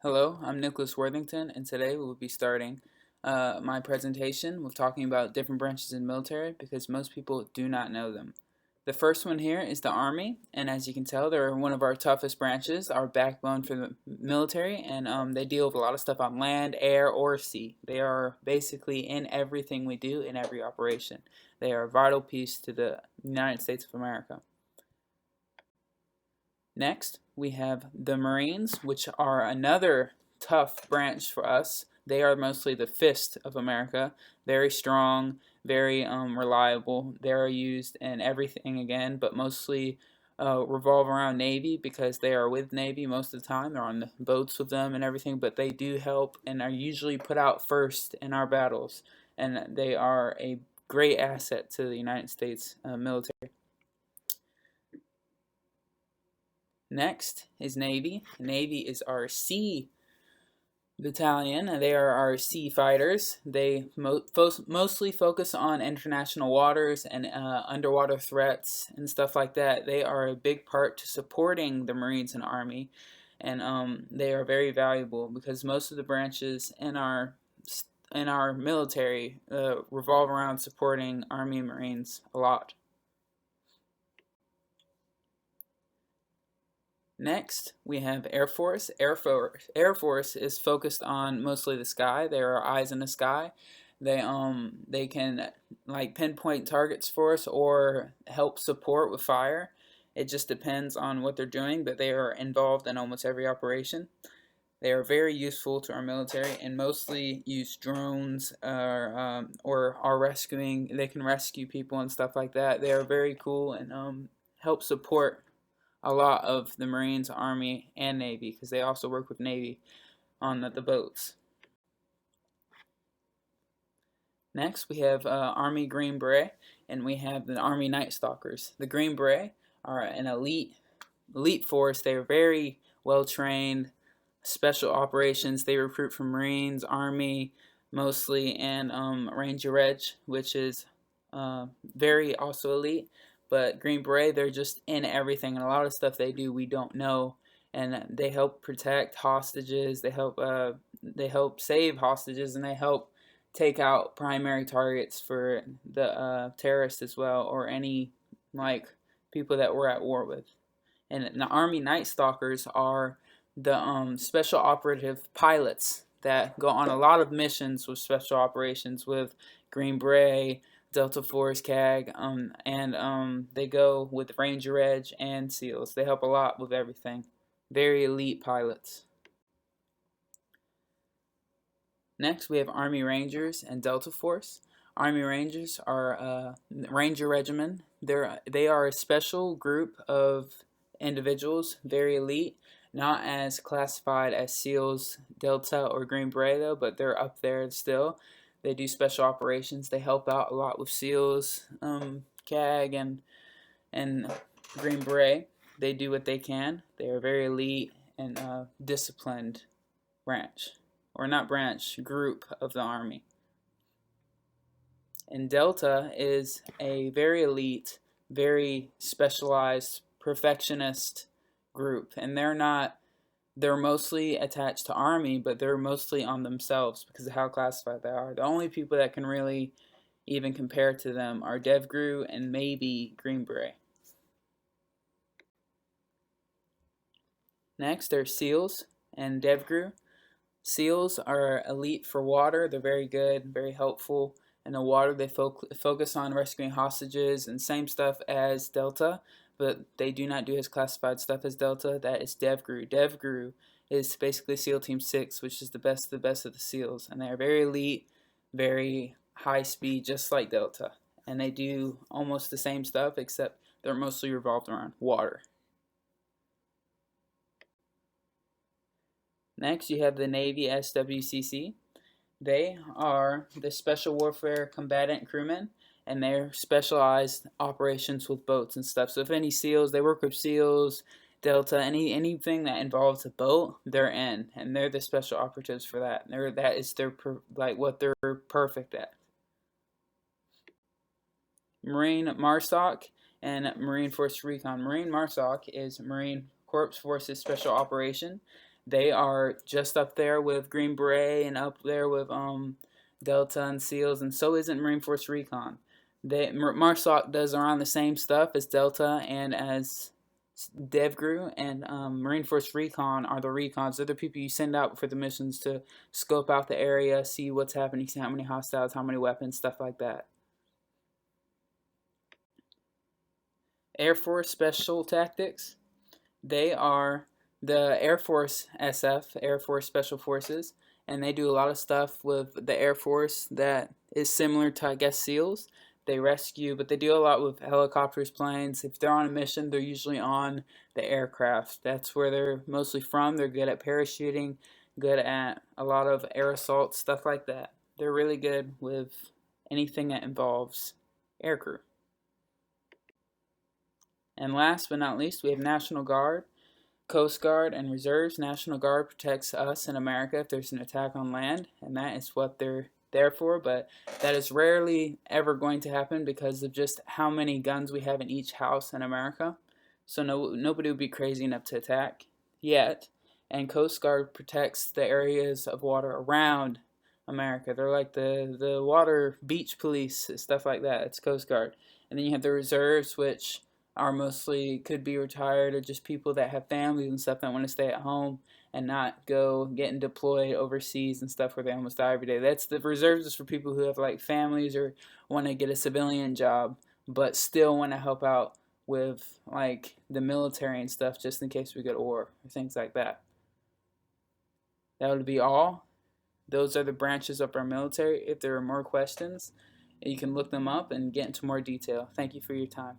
Hello, I'm Nicholas Worthington, and today we will be starting my presentation with talking about different branches in the military because most people do not know them. The first one here is the Army, and as you can tell, they're one of our toughest branches, our backbone for the military, and they deal with a lot of stuff on land, air, or sea. They are basically in everything we do in every operation. They are a vital piece to the United States of America. Next, we have the Marines, which are another tough branch for us. They are mostly the fist of America. Very strong, very reliable. They are used in everything again, but mostly revolve around Navy because they are with Navy most of the time. They're on the boats with them and everything, but they do help and are usually put out first in our battles. And they are a great asset to the United States military. Next is Navy. Navy is our sea battalion. They are our sea fighters. They mostly focus on international waters and underwater threats and stuff like that. They are a big part to supporting the Marines and Army, and they are very valuable because most of the branches in our military revolve around supporting Army and Marines a lot. Next, we have Air Force. Air Force is focused on mostly the sky. There are eyes in the sky. They can like pinpoint targets for us or help support with fire. It just depends on what they're doing, but they are involved in almost every operation. They are very useful to our military and mostly use drones or are rescuing. They can rescue people and stuff like that. They are very cool and help support a lot of the Marines, Army, and Navy because they also work with Navy on the boats. Next, we have Army Green Beret, and we have the Army Night Stalkers. The Green Beret are an elite force. They are very well trained, special operations. They recruit from Marines, Army, mostly, and Ranger Reg, which is very also elite. But Green Beret, they're just in everything, and a lot of stuff they do we don't know. And they help protect hostages. They help save hostages, and they help take out primary targets for the terrorists as well, or any like people that we're at war with. And the Army Night Stalkers are the special operative pilots that go on a lot of missions with special operations with Green Beret, Delta Force, CAG, and they go with Ranger Edge and SEALs. They help a lot with everything. Very elite pilots. Next, we have Army Rangers and Delta Force. Army Rangers are a Ranger Regiment. They are a special group of individuals, very elite, not as classified as SEALs, Delta, or Green Beret though, but they're up there still. They do special operations. They help out a lot with SEALs, CAG, and Green Beret. They do what they can. They are very elite and disciplined branch, or not branch, group of the Army. And Delta is a very elite, very specialized, perfectionist group, and they're mostly attached to Army, but they're mostly on themselves because of how classified they are. The only people that can really even compare to them are DevGru and maybe Green Beret. Next, there's SEALs and DevGru. SEALs are elite for water. They're very good, very helpful. In the water, they focus on rescuing hostages and same stuff as Delta, but they do not do as classified stuff as Delta. That is DevGru. DevGru is basically SEAL Team 6, which is the best of the SEALs. And they are very elite, very high speed, just like Delta. And they do almost the same stuff, except they're mostly revolved around water. Next, you have the Navy SWCC. They are the Special Warfare Combatant Crewmen, and they're specialized operations with boats and stuff. So if any SEALs, they work with SEALs, Delta, anything that involves a boat, they're in, and they're the special operatives for that. That is what they're perfect at. Marine MARSOC and Marine Force Recon. Marine MARSOC is Marine Corps Forces Special Operation. They are just up there with Green Beret and up there with Delta and SEALs, and so isn't Marine Force Recon. MARSOC does around the same stuff as Delta and as DevGru, and Marine Force Recon are the recons. They're the people you send out for the missions to scope out the area, see what's happening, see how many hostiles, how many weapons, stuff like that. Air Force Special Tactics. They are the Air Force SF, Air Force Special Forces, and they do a lot of stuff with the Air Force that is similar to, I guess, SEALs. They rescue, but they do a lot with helicopters, planes. If they're on a mission, they're usually on the aircraft. That's where they're mostly from. They're good at parachuting, good at a lot of air assault, stuff like that. They're really good with anything that involves aircrew. And last but not least, we have National Guard, Coast Guard, and Reserves. National Guard protects us in America if there's an attack on land, and that is what they're there for, but that is rarely ever going to happen because of just how many guns we have in each house in America. So nobody would be crazy enough to attack yet. And Coast Guard protects the areas of water around America. They're like the water beach police, stuff like that. It's Coast Guard. And then you have the reserves, which are mostly could be retired or just people that have families and stuff that want to stay at home and not go getting deployed overseas and stuff where they almost die every day. That's the reserves is for people who have like families or want to get a civilian job but still want to help out with like the military and stuff just in case we go to war or things like that. That would be all. Those are the branches of our military. If there are more questions, you can look them up and get into more detail. Thank you for your time.